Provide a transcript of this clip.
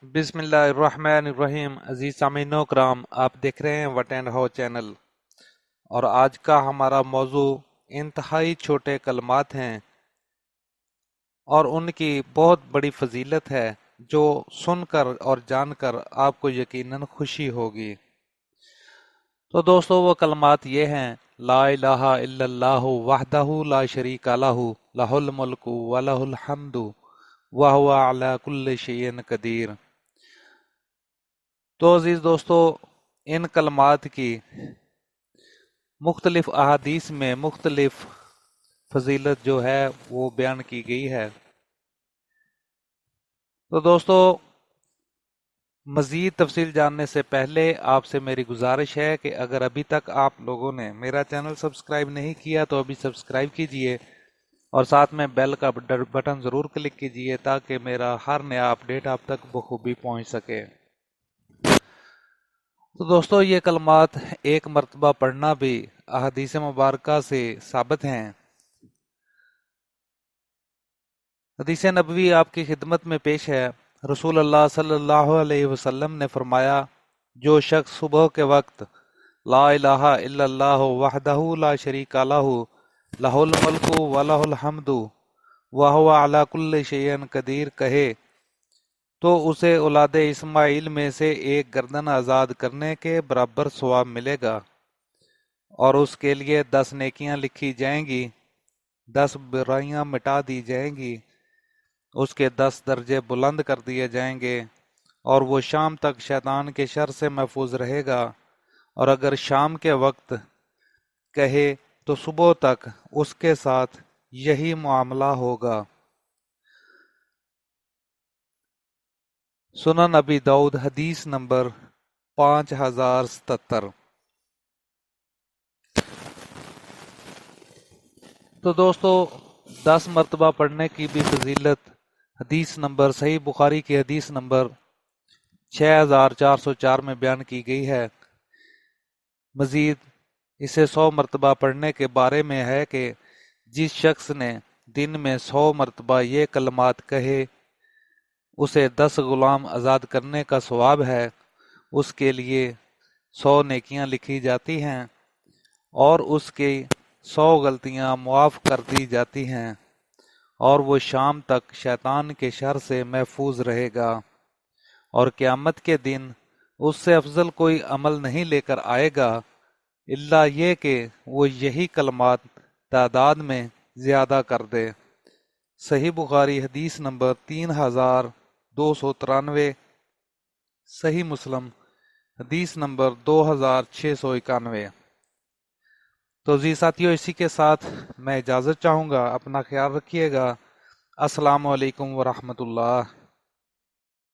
بسم اللہ الرحمن الرحیم۔ عزیز سامعین و کرام، آپ دیکھ رہے ہیں وٹ اینڈ ہاؤ چینل، اور آج کا ہمارا موضوع انتہائی چھوٹے کلمات ہیں اور ان کی بہت بڑی فضیلت ہے جو سن کر اور جان کر آپ کو یقیناً خوشی ہوگی۔ تو دوستو، وہ کلمات یہ ہیں: لا الہ الا اللہ وحدہ لا شریک لہ لہ الملک ولہ الحمد وہو علی کل شیء قدیر۔ تو عزیز دوستو، ان کلمات کی مختلف احادیث میں مختلف فضیلت جو ہے وہ بیان کی گئی ہے۔ تو دوستو، مزید تفصیل جاننے سے پہلے آپ سے میری گزارش ہے کہ اگر ابھی تک آپ لوگوں نے میرا چینل سبسکرائب نہیں کیا تو ابھی سبسکرائب کیجئے اور ساتھ میں بیل کا بٹن ضرور کلک کیجئے تاکہ میرا ہر نیا اپڈیٹ آپ تک بخوبی پہنچ سکے۔ تو دوستو، یہ کلمات ایک مرتبہ پڑھنا بھی احادیث مبارکہ سے ثابت ہیں۔ حدیث نبوی آپ کی خدمت میں پیش ہے۔ رسول اللہ صلی اللہ علیہ وسلم نے فرمایا، جو شخص صبح کے وقت لا الہ الا اللہ وحدہ لا شریک لہ لہ الملک ولہ الحمد وہو علی کل شیء قدیر کہے تو اسے اولاد اسماعیل میں سے ایک گردن آزاد کرنے کے برابر ثواب ملے گا، اور اس کے لیے 10 نیکیاں لکھی جائیں گی، 10 برائیاں مٹا دی جائیں گی، اس کے 10 درجے بلند کر دیے جائیں گے، اور وہ شام تک شیطان کے شر سے محفوظ رہے گا، اور اگر شام کے وقت کہے تو صبح تک اس کے ساتھ یہی معاملہ ہوگا۔ سنن ابی داؤد حدیث نمبر 5077۔ تو دوستو، 10 مرتبہ پڑھنے کی بھی فضیلت حدیث نمبر صحیح بخاری کی حدیث نمبر 6404 میں بیان کی گئی ہے۔ مزید اسے 100 مرتبہ پڑھنے کے بارے میں ہے کہ جس شخص نے دن میں 100 مرتبہ یہ کلمات کہے اسے 10 غلام آزاد کرنے کا ثواب ہے، اس کے لیے 100 نیکیاں لکھی جاتی ہیں، اور اس کی 100 غلطیاں معاف کر دی جاتی ہیں، اور وہ شام تک شیطان کے شر سے محفوظ رہے گا، اور قیامت کے دن اس سے افضل کوئی عمل نہیں لے کر آئے گا الا یہ کہ وہ یہی کلمات تعداد میں زیادہ کر دے۔ صحیح بخاری حدیث نمبر 3293، صحیح مسلم حدیث نمبر 2691۔ تو جی ساتھیو، اسی کے ساتھ میں اجازت چاہوں گا، اپنا خیال رکھیے گا۔ السلام علیکم ورحمۃ اللہ۔